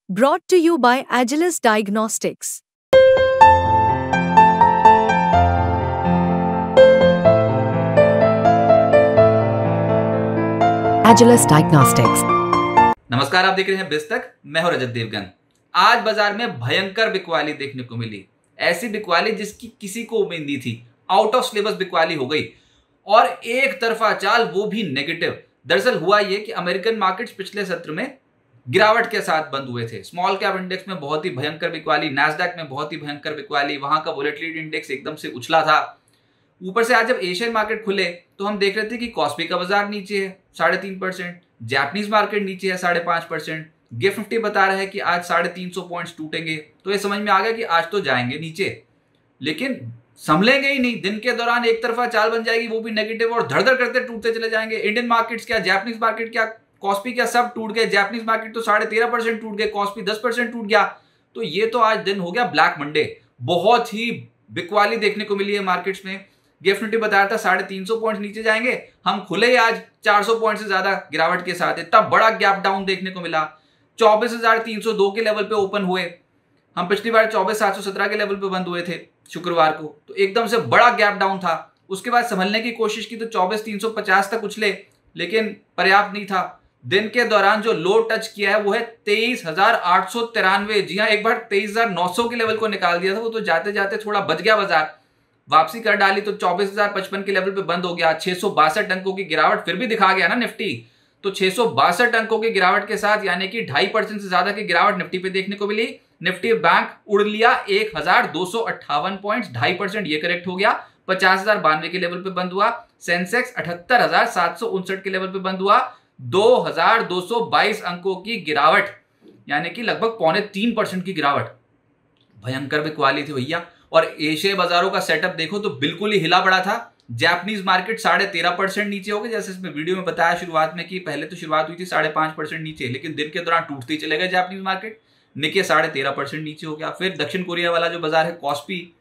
Brought to you by Agilus Diagnostics. Agilus Diagnostics. नमस्कार, आप देख रहे हैं बिस्तक। मैं हूं रजत देवगन। आज बाजार में भयंकर बिकवाली देखने को मिली। ऐसी बिकवाली जिसकी किसी को उम्मीद नहीं थी। आउट ऑफ सिलेबस बिकवाली हो गई और एक तरफा चाल, वो भी नेगेटिव। दरअसल हुआ ये कि अमेरिकन मार्केट्स पिछले सत्र में गिरावट के साथ बंद हुए थे। स्मॉल कैप इंडेक्स में बहुत ही भयंकर बिकवाली, नैस्डैक में बहुत ही भयंकर बिकवाली, वहां का वोलेटिलिटी इंडेक्स एकदम से उछला था। ऊपर से आज जब एशियन मार्केट खुले तो हम देख रहे थे कि कॉस्पी का बाजार नीचे है 3.5%, जापानीज मार्केट नीचे है 5.5%, गिफ्ट निफ्टी बता रहा है कि आज 350 पॉइंट्स टूटेंगे। तो ये समझ में आ गया कि आज तो जाएंगे नीचे, लेकिन संभलेंगे ही नहीं। दिन के दौरान एक तरफा चाल बन जाएगी, वो भी नेगेटिव, और धड़ धड़ करते टूटते चले जाएंगे। इंडियन मार्केट्स क्या, जापानीज मार्केट क्या, कॉस्पी क्या, सब टूट गए। जापानीज मार्केट तो 13.5% टूट गए, कॉस्पी 10% टूट गया। तो ये तो आज दिन हो गया ब्लैक मंडे। बहुत ही बिकवाली देखने को मिली है मार्केट्स में। गिफ्ट निफ्टी बता रहा था 350 पॉइंट्स नीचे जाएंगे, हम खुले ही आज 400 पॉइंट से ज्यादा गिरावट के साथ। इतना बड़ा गैप डाउन देखने को मिला। 24,302 के लेवल पे ओपन हुए। हम पिछली बार 24,717 के लेवल पे बंद हुए थे शुक्रवार को, तो एकदम से बड़ा गैप डाउन था। उसके बाद संभलने की कोशिश की तो 24,350 तक उछले, लेकिन पर्याप्त नहीं था। दिन के दौरान जो लो टच किया है वो है 23,893। जी हाँ, एक बार 23,900 के लेवल को निकाल दिया था, वो तो जाते जाते थोड़ा बच गया बाजार। वापसी कर डाली तो 24,055 के लेवल पे बंद हो गया। 662 अंकों की गिरावट फिर भी दिखा गया ना निफ्टी। तो 662 अंकों की गिरावट के साथ, यानी कि 2.5% से ज्यादा की गिरावट निफ्टी पे देखने को मिली। निफ्टी बैंक उड़ लिया 1,258 पॉइंट्स, 2.5% ये करेक्ट हो गया। 50,092 के लेवल पे बंद हुआ। सेंसेक्स 78,759 के लेवल पे बंद हुआ। 2,222 अंकों की गिरावट, यानी कि लगभग 3.25% की गिरावट। भयंकर बिकवाली थी भैया। और एशियाई बाजारों का सेटअप देखो तो बिल्कुल ही हिला पड़ा था। जापानीज मार्केट 13.5% नीचे हो गए, जैसे इसमें वीडियो में बताया शुरुआत में कि पहले तो शुरुआत हुई थी 5.5% नीचे, लेकिन दिन के दौरान टूटते ही चले गए जापानीज मार्केट। निके 13.5% नीचे हो गया। फिर दक्षिण कोरिया वाला जो बाजार है कॉस्पी,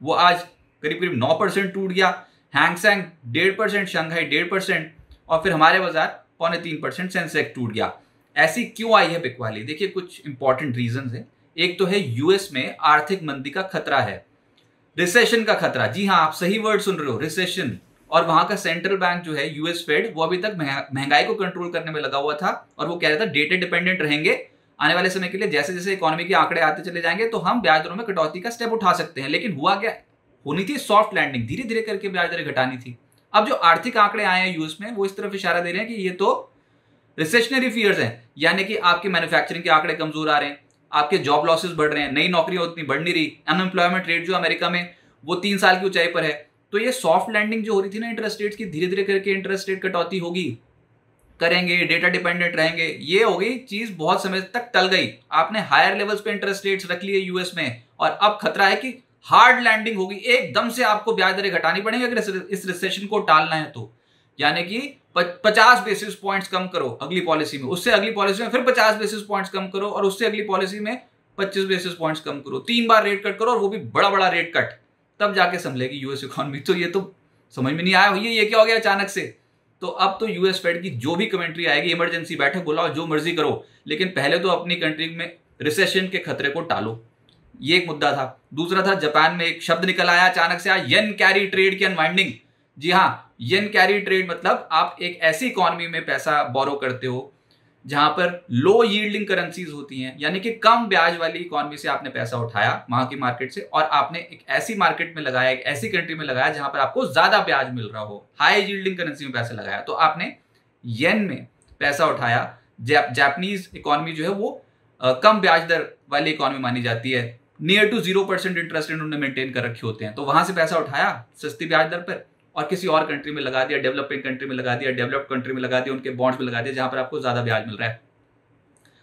वो आज करीब करीब 9% टूट गया। हैंगसेंग 1.5%, शंघाई 1.5%, और फिर हमारे बाजार 3.25% सेंसेक्स टूट गया। ऐसी क्यों आई है बिकवाली? देखिए, कुछ इंपॉर्टेंट रीजन है। एक तो है यूएस में आर्थिक मंदी का खतरा है, रिसेशन का खतरा। जी हाँ, आप सही वर्ड सुन रहे हो, रिसेशन। और वहां का सेंट्रल बैंक जो है यूएस फेड, वो अभी तक महंगाई को कंट्रोल करने में लगा हुआ था, और वो कह रहा था डेटा डिपेंडेंट रहेंगे आने वाले समय के लिए। जैसे जैसे इकोनॉमी के आंकड़े आते चले जाएंगे तो हम ब्याज दरों में कटौती का स्टेप उठा सकते हैं। लेकिन हुआ क्या, होनी थी सॉफ्ट लैंडिंग, धीरे धीरे करके ब्याज दरें घटानी थी। अब जो आर्थिक आंकड़े आए हैं यूएस में, वो इस तरफ इशारा दे रहे हैं कि ये तो रिसेशनरी फियर्स हैं, यानी कि आपके मैन्युफैक्चरिंग के आंकड़े कमजोर आ रहे हैं, आपके जॉब लॉसेस बढ़ रहे हैं, नई नौकरियां उतनी बढ़ नहीं रही, अनएम्प्लॉयमेंट रेट जो अमेरिका में वो 3 साल की ऊंचाई पर है। तो ये सॉफ्ट लैंडिंग जो हो रही थी ना इंटरेस्ट रेट्स की, धीरे धीरे करके इंटरेस्ट रेट कटौती होगी, करेंगे, डेटा डिपेंडेंट रहेंगे, ये हो गई चीज, बहुत समय तक टल गई। आपने हायर लेवल्स पे इंटरेस्ट रेट्स रख लिए यूएस में, और अब खतरा है कि हार्ड लैंडिंग होगी। एकदम से आपको ब्याज दरें घटानी पड़ेंगी अगर इस रिसेशन को टालना है तो। यानी कि 50 बेसिस पॉइंट्स कम करो अगली पॉलिसी में, उससे अगली पॉलिसी में फिर 50 बेसिस पॉइंट्स कम करो, और उससे अगली पॉलिसी में 25 बेसिस पॉइंट्स कम करो। 3 बार रेट कट करो, और वो भी बड़ा बड़ा रेट कट, तब जाके संभलेगी यूएस इकोनॉमी। तो ये तो समझ में नहीं आया भैया, ये क्या हो गया अचानक से। तो अब तो यूएस फेड की जो भी कमेंट्री आएगी, इमरजेंसी बैठक बुलाओ, जो मर्जी करो, लेकिन पहले तो अपनी कंट्री में रिसेशन के खतरे को टालो। ये एक मुद्दा था। दूसरा था, जापान में एक शब्द निकल आया अचानक से, येन कैरी ट्रेड की अनवाइंडिंग। जी हाँ, येन कैरी ट्रेड मतलब आप एक ऐसी इकोनॉमी में पैसा बोरो करते हो जहां पर लो यील्डिंग करेंसीज होती हैं, यानी कि कम ब्याज वाली इकोनॉमी से आपने पैसा उठाया वहां की मार्केट से, और आपने एक ऐसी मार्केट में लगाया, एक ऐसी कंट्री में लगाया जहां पर आपको ज्यादा ब्याज मिल रहा हो, हाई यील्डिंग करेंसी में पैसा लगाया। तो आपने येन में पैसा उठाया। जापानीज इकोनॉमी जो है वो कम ब्याज दर वाली इकोनॉमी मानी जाती है, नियर टू 0% इंटरेस्ट उन्होंने मेंटेन कर रखे होते हैं। तो वहां से पैसा उठाया सस्ती ब्याज दर पर, और किसी और कंट्री में लगा दिया, डेवलपिंग कंट्री में लगा दिया, डेवलप्ड कंट्री में लगा दिया, उनके बॉन्ड्स में लगा दिया जहां पर आपको ज्यादा ब्याज मिल रहा है।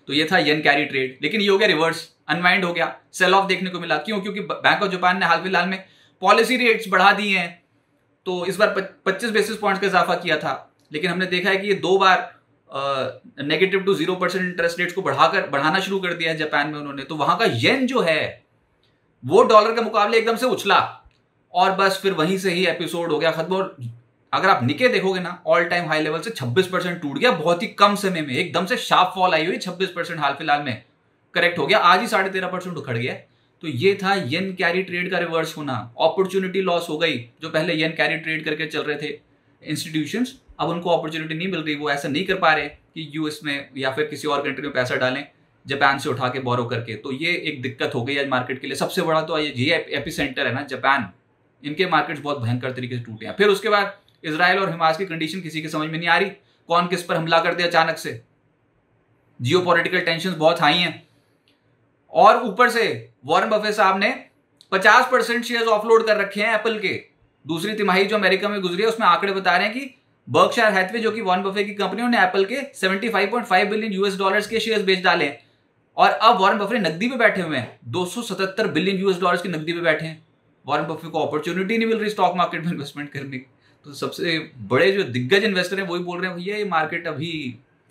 तो ये था येन कैरी ट्रेड। लेकिन ये हो गया रिवर्स, अनवाइंड हो गया, सेल ऑफ देखने को मिला। क्यों? क्योंकि बैंक ऑफ जापान ने हाल फिलहाल में पॉलिसी रेट्स बढ़ा दिए हैं। तो इस बार 25 बेसिस पॉइंट्स का इजाफा किया था, लेकिन हमने देखा है कि ये 2 बार नेगेटिव टू 0% इंटरेस्ट रेट्स को बढ़ाना शुरू कर दिया है जापान में उन्होंने। तो वहां का येन जो है वो डॉलर के मुकाबले एकदम से उछला, और बस फिर वहीं से ही एपिसोड हो गया खत्म। और अगर आप निके देखोगे ना, ऑल टाइम हाई लेवल से 26% टूट गया बहुत ही कम समय में। एकदम से शार्प फॉल आई हुई 26% हाल फिलहाल में। करेक्ट हो गया, आज ही 13.5% उखड़ गया। तो ये था येन कैरी ट्रेड का रिवर्स होना, अपॉर्चुनिटी लॉस हो गई। जो पहले येन कैरी ट्रेड करके चल रहे थे इंस्टीट्यूशंस, अब उनको अपॉर्चुनिटी नहीं मिल रही, वो ऐसा नहीं कर पा रहे कि यूएस में या फिर किसी और कंट्री में पैसा डालें जापान से उठा के बोरो करके। तो ये एक दिक्कत हो गई आज मार्केट के लिए। सबसे बड़ा तो ये एपिसेंटर है ना जापान, इनके मार्केट्स बहुत भयंकर तरीके से टूटे हैं। फिर उसके बाद इजराइल और हमास की कंडीशन किसी की समझ में नहीं आ रही, कौन किस पर हमला कर दे अचानक से, जियोपॉलिटिकल टेंशंस बहुत हाई हैं। और ऊपर से वॉरेन बफेट साहब ने 50% शेयर्स ऑफलोड कर रखे हैं एप्पल के। दूसरी तिमाही जो अमेरिका में गुजरी है उसमें आंकड़े बता रहे हैं कि बर्कशायर हैथवे जो कि वॉरेन बफेट की कंपनी, उन्होंने एप्पल के 75.5 बिलियन यूएस डॉलर्स के शेयर्स बेच डाले हैं। और अब वॉरेन बफेट नकदी पे बैठे हुए हैं, 277 बिलियन यूएस डॉलर्स की नकदी पे बैठे हैं। वॉरेन बफेट को अपॉर्चुनिटी नहीं मिल रही स्टॉक मार्केट में इन्वेस्टमेंट करने की। तो सबसे बड़े जो दिग्गज इन्वेस्टर हैं वही बोल रहे हैं भैया ये मार्केट अभी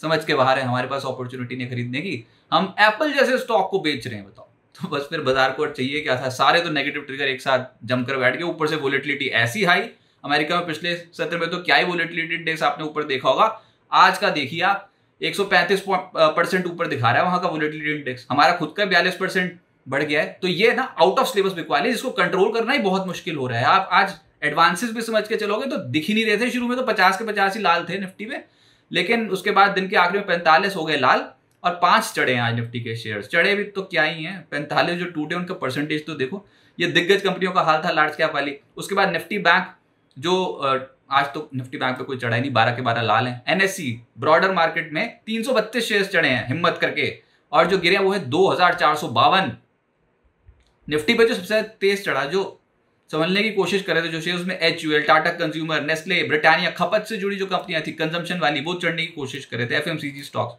समझ के बाहर है, हमारे पास अपॉर्चुनिटी नहीं खरीदने की, हम एप्पल जैसे स्टॉक को बेच रहे हैं। बताओ, तो बस फिर बाजार को चाहिए क्या था, सारे तो नेगेटिव ट्रिगर एक साथ जमकर बैठ गए। ऊपर से वोलेटिलिटी ऐसी हाई, अमेरिका में पिछले सत्र में तो क्या ही वोलेटिलिटी इंडेक्स आपने ऊपर देखा होगा। आज का देखिए आप 135% ऊपर दिखा रहा है वहां का वोलेटिलिटी इंडेक्स, हमारा खुद का 42% बढ़ गया है। तो ये ना आउट ऑफ सिलेबस बिकवाली, जिसको कंट्रोल करना ही बहुत मुश्किल हो रहा है। आप आज एडवांसेस भी समझ के चलोगे तो दिख ही नहीं रहे थे। शुरू में तो 50 के 50 ही लाल थे निफ्टी में, लेकिन उसके बाद दिन के आखिर में 45 हो गए लाल और 5 चढ़े हैं आज निफ्टी के शेयर्स। चढ़े भी तो क्या ही हैं, 45 जो टूटे उनका परसेंटेज तो देखो। ये दिग्गज कंपनियों का हाल था लार्ज कैप वाली। उसके बाद निफ्टी बैंक जो आज तो निफ्टी बैंक पे कोई चढ़ा ही नहीं, 12 के 12 लाल हैं। एनएससी ब्रॉडर मार्केट में 332 शेयर्स चढ़े हैं हिम्मत करके, और जो गिरे वो है 2452। निफ्टी पे जो सबसे तेज चढ़ा, जो समझने की कोशिश कर रहे थे जो शेयर्स में HUL, Tata consumer, Nestle, Britannia, खपत से जुड़ी जो कंपनियां थी कंजम्पशन वाली, वो चढ़ने की कोशिश कर रहे थे। FMCG स्टॉक्स,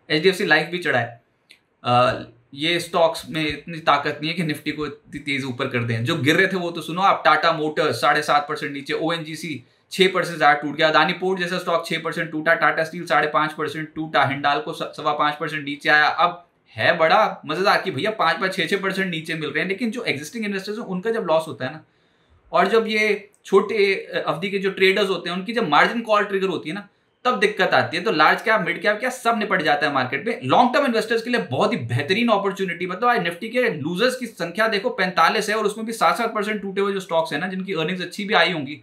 HDFC लाइफ भी चढ़ा है। ये स्टॉक्स में इतनी ताकत नहीं है कि निफ्टी को इतनी तेज ऊपर कर दें। जो गिर रहे थे वो तो सुनो आप, टाटा मोटर्स 7.5% नीचे, ONGC 6% ज्यादा टूट गया, अदानी पोर्ट जैसा स्टॉक 6% टूटा, टाटा स्टील 5.5% टूटा, हिंडाल्को 5.25% नीचे आया। अब है बड़ा मजेदार कि भैया 5-5, 6-6% नीचे मिल रहे हैं, लेकिन जो एग्जिस्टिंग इन्वेस्टर्स हैं उनका जब लॉस होता है ना, और जब ये छोटे अवधि के जो ट्रेडर्स होते हैं उनकी जब मार्जिन कॉल ट्रिगर होती है ना, तब दिक्कत आती है। तो लार्ज कैप, मिड कैप, क्या सब निपट जाता है मार्केट में। लॉन्ग टर्म इन्वेस्टर्स के लिए बहुत ही बेहतरीन अपॉर्चुनिटी। मतलब आज निफ्टी के लूजर्स की संख्या देखो 45 है, और उसमें भी 7-7% टूटे हुए जो स्टॉक्स है ना, जिनकी अर्निंग्स अच्छी भी आई होंगी,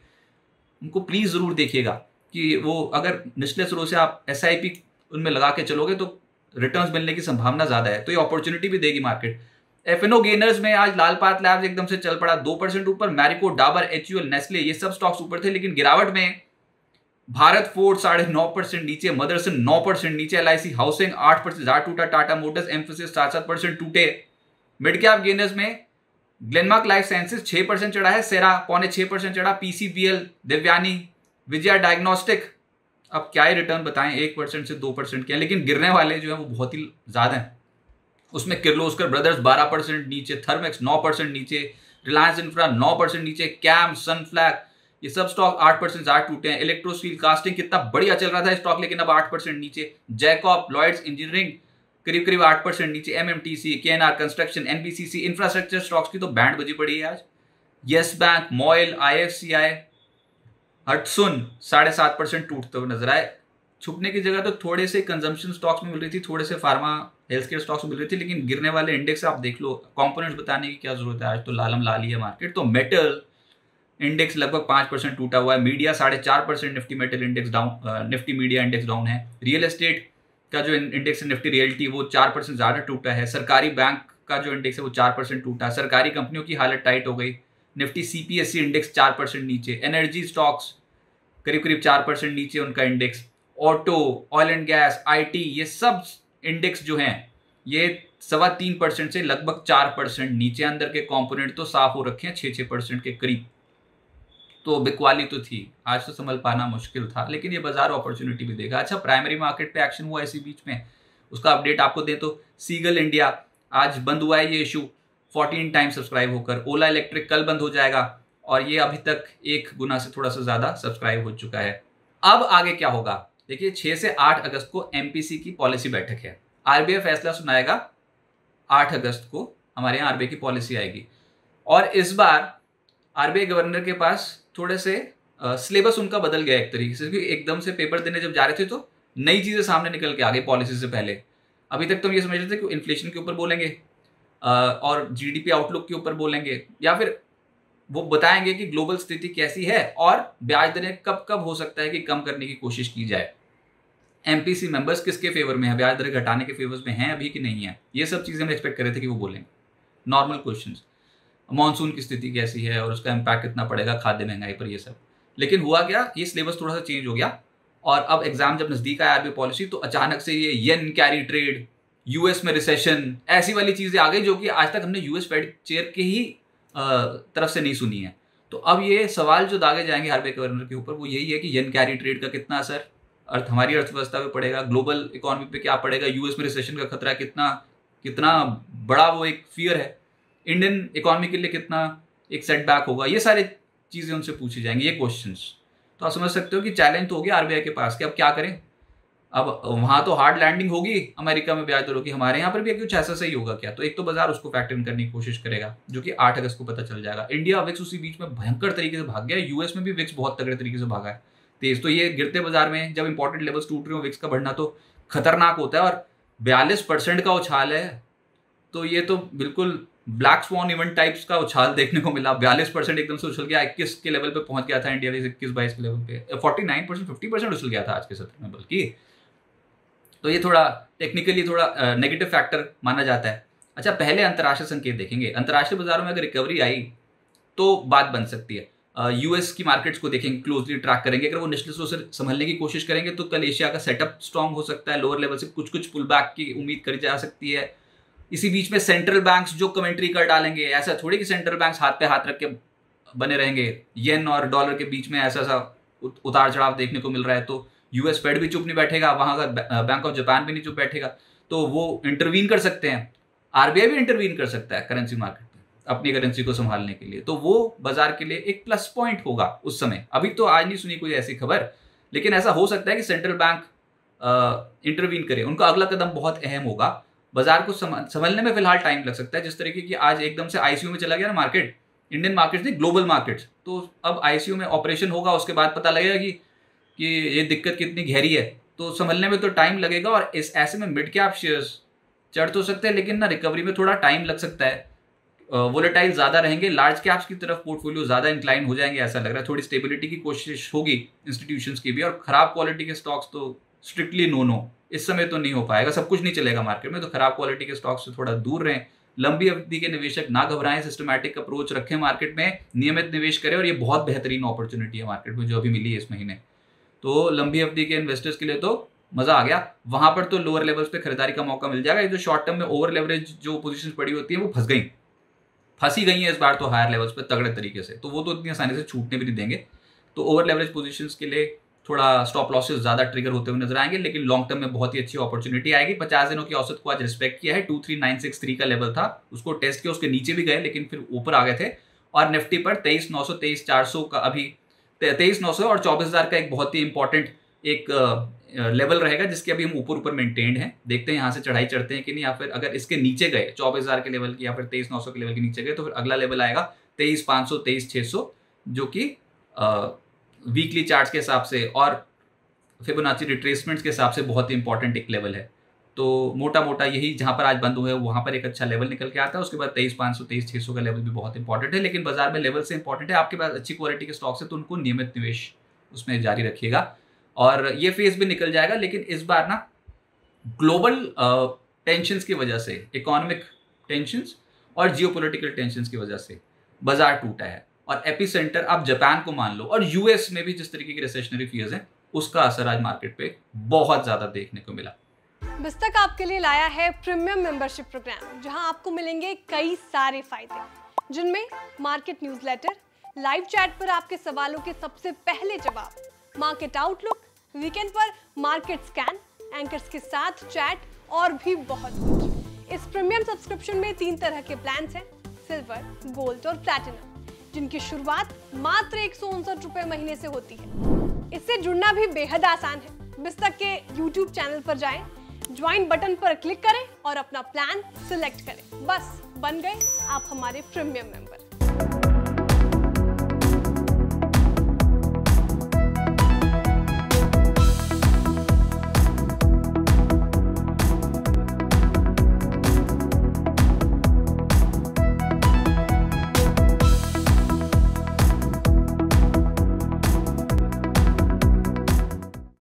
उनको प्लीज जरूर देखिएगा कि वो अगर निचले स्रोत से आप SIP उनमें लगा के चलोगे तो रिटर्न्स मिलने की संभावना ज्यादा है। तो ये अपॉर्चुनिटी भी देगी मार्केट। FNO गेनर्स में आज लालपात लैब्स एकदम से चल पड़ा 2% ऊपर, मैरिको, डाबर, HUL, नेस्ले, ये सब स्टॉक्स ऊपर थे। लेकिन गिरावट में भारत फोर्ज 9.5% नीचे, मदरसन 9% नीचे, LIC हाउसिंग 8% ज्यादा टूटा, टाटा मोटर्स, एम्फेसिस 7% टूटे। मिड कैप गेनर्स में ग्लेनमार्क लाइफ साइंसेज 6% चढ़ा है, सेरा 6.25% चढ़ा, PCBL, देवयानी, विजया डायग्नोस्टिक, अब क्या ही रिटर्न बताएं, 1% से 2% के हैं। लेकिन गिरने वाले जो है वो बहुत ही ज्यादा हैं। उसमें किर्लोस्कर ब्रदर्स 12% नीचे, थर्मेक्स 9% नीचे, रिलायंस इंफ्रा 9% नीचे, कैम, सनफ्लैग, ये सब स्टॉक 8% ज्यादा टूटे हैं। इलेक्ट्रो स्टील कास्टिंग कितना बढ़िया चल रहा था स्टॉक, लेकिन अब 8% नीचे। जैकॉब, लॉयड्स इंजीनियरिंग करीब करीब 8% नीचे, MMTC, KNR construction, NBCC infrastructure stocks की तो बैंड बजी पड़ी है आज। यस बैंक, मॉयल, IFCI, हटसुन 7.5% टूटते हुए नजर आए। छुपने की जगह तो थोड़े से कंजम्पशन स्टॉक्स में मिल रही थी, थोड़े से फार्मा हेल्थ केयर स्टॉक्स में मिल रही थी, लेकिन गिरने वाले इंडेक्स आप देख लो, कंपोनेंट्स बताने की क्या जरूरत है, आज तो लालम लाल ही है मार्केट। तो मेटल इंडेक्स लगभग 5% टूटा हुआ है। Media 4.5%, Nifty metal index down, Nifty media index down है। रियल एस्टेट का जो इंडेक्स है निफ्टी रियल्टी, वो 4% ज्यादा टूटा है। सरकारी बैंक का जो इंडेक्स है वो 4% टूटा। सरकारी कंपनियों की हालत टाइट हो गई। निफ्टी CPSE इंडेक्स 4% नीचे। एनर्जी स्टॉक्स करीब करीब 4% नीचे उनका index. Auto, oil and gas, IT, ये सब इंडेक्स जो हैं ये 3.25% से लगभग 4% नीचे। अंदर के कंपोनेंट तो साफ हो रखे हैं 6-6% के करीब। तो बिकवाली तो थी, आज तो संभल पाना मुश्किल था, लेकिन ये बाजार अपॉर्चुनिटी भी देगा। अच्छा, प्राइमरी मार्केट पे एक्शन हुआ इसी बीच में, उसका अपडेट आपको दें तो सीगल इंडिया आज बंद हुआ है ये इशू 14 टाइम सब्सक्राइब होकर। ओला इलेक्ट्रिक कल बंद हो जाएगा, और ये अभी तक 1 गुना से थोड़ा सा ज्यादा सब्सक्राइब हो चुका है। अब आगे क्या होगा देखिए, 6 से 8 अगस्त को MPC की पॉलिसी बैठक है। RBI फैसला सुनाएगा 8 अगस्त को, हमारे यहाँ RBI की पॉलिसी आएगी। और इस बार RBI गवर्नर के पास थोड़े से सिलेबस उनका बदल गया एक तरीके से, क्योंकि एकदम से पेपर देने जब जा रहे थे तो नई चीजें सामने निकल के आ गई पॉलिसी से पहले। अभी तक तो हम ये समझ रहे थे कि इन्फ्लेशन के ऊपर बोलेंगे और जीडीपी आउटलुक के ऊपर बोलेंगे, या फिर वो बताएंगे कि ग्लोबल स्थिति कैसी है और ब्याज दरें कब कब हो सकता है कि कम करने की कोशिश की जाए, एमपीसी मेंबर्स किसके फेवर में है, ब्याज दरें घटाने के फेवर में हैं अभी कि नहीं है। ये सब चीज़ें हम एक्सपेक्ट कर रहे थे कि वो बोलेंगे। नॉर्मल क्वेश्चंस, मॉनसून की स्थिति कैसी है और उसका इम्पैक्ट कितना पड़ेगा खाद्य महंगाई पर, ये सब। लेकिन हुआ क्या, ये सिलेबस थोड़ा सा चेंज हो गया और अब एग्जाम जब नजदीक आया आरबीआई पॉलिसी तो अचानक से ये येन कैरी ट्रेड, यूएस में रिसेशन, ऐसी वाली चीजें आ गई जो कि आज तक हमने यूएस फेड चेयर के ही तरफ से नहीं सुनी है। तो अब ये सवाल जो दागे जाएंगे आरबीआई गवर्नर के ऊपर वो यही है कि येन कैरी ट्रेड का कितना असर हमारी अर्थव्यवस्था पे पड़ेगा, ग्लोबल इकोनॉमी पे क्या पड़ेगा, यूएस में रिसेशन का खतरा कितना बड़ा वो एक फियर है, इंडियन इकोनॉमी के लिए कितना एक सेटबैक होगा, ये सारी चीजें उनसे पूछी जाएंगी, ये क्वेश्चंस। तो आप समझ सकते हो कि चैलेंज तो हो गया आरबीआई के पास कि अब क्या करें। अब वहां तो हार्ड लैंडिंग होगी अमेरिका में ब्याज दरों की, हमारे यहाँ पर भी कुछ ऐसा सही होगा क्या? तो एक तो बाजार उसको फैक्टर इन करने की कोशिश करेगा जो कि 8 अगस्त को पता चल जाएगा। इंडिया विक्स उसी बीच में भयंकर तरीके से भाग गया, यूएस में भी विक्स बहुत तगड़े तरीके से भागा है तेज। तो ये गिरते बाजार में जब इंपॉर्टेंट लेवल्स टूट रहे हो विक्स का बढ़ना तो खतरनाक होता है। और 42% का उछाल है, तो ये तो बिल्कुल ब्लैक स्वॉन इवेंट टाइप्स का उछाल देखने को मिला। 42% एकदम से उछल गया, 21 के लेवल पे पहुंच गया था इंडिया 21-22 के लेवल पे, 49% 50% उछल गया था आज के सत्र में बल्कि। तो ये थोड़ा टेक्निकली थोड़ा नेगेटिव फैक्टर माना जाता है। अच्छा, पहले अंतर्राष्ट्रीय संकेत देखेंगे। अंतर्राष्ट्रीय बाजारों में अगर रिकवरी आई तो बात बन सकती है। यूएस की मार्केट्स को देखेंगे, क्लोजली ट्रैक करेंगे। अगर वो निचले स्तर से संभलने की कोशिश करेंगे तो कल एशिया का सेटअप स्ट्रांग हो सकता है, लोअर लेवल से कुछ पुल बैक की उम्मीद करी जा सकती है। इसी बीच में सेंट्रल बैंक्स जो कमेंट्री कर डालेंगे, ऐसा थोड़ी कि सेंट्रल बैंक्स हाथ पे हाथ रख के बने रहेंगे। येन और डॉलर के बीच में ऐसा उतार चढ़ाव देखने को मिल रहा है, तो यूएस फेड भी चुप नहीं बैठेगा, वहां का बैंक ऑफ जापान भी नहीं चुप बैठेगा, तो वो इंटरवीन कर सकते हैं। आरबीआई भी इंटरवीन कर सकता है करेंसी मार्केट में अपनी करेंसी को संभालने के लिए, तो वो बाजार के लिए एक प्लस पॉइंट होगा उस समय। अभी तो आज नहीं सुनी कोई ऐसी खबर, लेकिन ऐसा हो सकता है कि सेंट्रल बैंक इंटरवीन करे। उनका अगला कदम बहुत अहम होगा। बाजार को संभलने में फिलहाल टाइम लग सकता है। जिस तरीके की आज एकदम से आईसीयू में चला गया ना मार्केट, इंडियन मार्केट्स नहीं ग्लोबल मार्केट्स, तो अब आईसीयू में ऑपरेशन होगा, उसके बाद पता लगेगा कि ये दिक्कत कितनी गहरी है। तो संभलने में तो टाइम लगेगा और इस ऐसे में मिड कैप शेयर्स चढ़ तो सकते हैं, लेकिन ना रिकवरी में थोड़ा टाइम लग सकता है। वोलेटाइल ज्यादा रहेंगे, लार्ज कैप्स की तरफ पोर्टफोलियो ज्यादा इंक्लाइन हो जाएंगे ऐसा लग रहा है। थोड़ी स्टेबिलिटी की कोशिश होगी इंस्टीट्यूशंस की भी, और खराब क्वालिटी के स्टॉक्स तो स्ट्रिक्टली नो इस समय तो नहीं हो पाएगा। सब कुछ नहीं चलेगा मार्केट में, तो खराब क्वालिटी के स्टॉक्स से थोड़ा दूर रहें। लंबी अवधि के निवेशक ना घबराएं, सिस्टमैटिक अप्रोच रखें मार्केट में, नियमित निवेश करें। और ये बहुत बेहतरीन अपॉर्चुनिटी है मार्केट में जो अभी मिली है इस महीने, तो लंबी अवधि के इन्वेस्टर्स के लिए तो मजा आ गया। वहां पर तो लोअर लेवल्स पे खरीदारी का मौका मिल जाएगा। ये जो शॉर्ट टर्म में ओवर लेवरेज जो पोजीशंस पड़ी होती है वो फंसी गई है इस बार तो हायर लेवल्स पे तगड़े तरीके से, तो वो तो इतनी आसानी से छूटने भी नहीं देंगे। तो ओवर लेवरेज पोजीशंस के लिए थोड़ा स्टॉप लॉसेस ज्यादा ट्रिगर होते हुए नजर आएंगे, लेकिन लॉन्ग टर्म में बहुत ही अच्छी अपॉर्चुनिटी आएगी। 50 दिनों की औसत को आज रिस्पेक्ट किया है। 23963 का लेवल था, उसको टेस्ट किया, उसके नीचे भी गए लेकिन फिर ऊपर आ गए थे। और निफ्टी पर 23,900 23,400 का अभी 23,900 और 24,000 का एक बहुत ही इंपॉर्टेंट एक लेवल रहेगा जिसके अभी हम ऊपर मेंटेन्ड हैं। देखते हैं यहाँ से चढ़ाई चढ़ते हैं कि नहीं, या फिर अगर इसके नीचे गए 24,000 के लेवल की या फिर 23,900 के लेवल के नीचे गए तो फिर अगला लेवल आएगा 23,500 23,600, जो कि वीकली चार्ट्स के हिसाब से और फिबोनाची रिट्रेसमेंट्स के हिसाब से बहुत ही इंपॉर्टेंट एक लेवल है। तो मोटा यही जहां पर आज बंद हुए वहां पर एक अच्छा लेवल निकल के आता है। उसके बाद 23,500 23,600 का लेवल भी बहुत इंपॉर्टेंट है, लेकिन बाजार में लेवल से इंपॉर्टेंट है। आपके पास अच्छी क्वालिटी के स्टॉक्स है तो उनको नियमित निवेश उसमें जारी रखिएगा और ये फेज भी निकल जाएगा। लेकिन इस बार ना ग्लोबल टेंशंस की वजह से, इकोनॉमिक टेंशंस और जियोपॉलिटिकल टेंशंस की वजह से बाजार टूटा है और एपिसेंटर आप जापान को मान लो, और यूएस में भी जिस तरीके की रिसेशनरी फियर्स हैं उसका असर आज मार्केट पे बहुत ज्यादा देखने को मिला। बिस्तक आपके लिए लाया है प्रीमियम मेंबरशिप प्रोग्राम, जहां आपको मिलेंगे कई सारे फायदे, जिनमें मार्केट न्यूज़लेटर, लाइव चैट पर आपके सवालों के सबसे पहले जवाब, मार्केट आउटलुक, वीकेंड पर मार्केट स्कैन, एंकर्स के साथ चैट और भी बहुत कुछ। इस प्रीमियम सब्सक्रिप्शन में 3 तरह के प्लान्स हैं, सिल्वर, गोल्ड और प्लैटिनम, जिनकी शुरुआत मात्र 159 रुपए महीने से होती है। इससे जुड़ना भी बेहद आसान है। बिस्तक के YouTube चैनल पर जाएं, ज्वाइन बटन पर क्लिक करें और अपना प्लान सिलेक्ट करें। बस बन गए आप हमारे प्रीमियम मेंबर।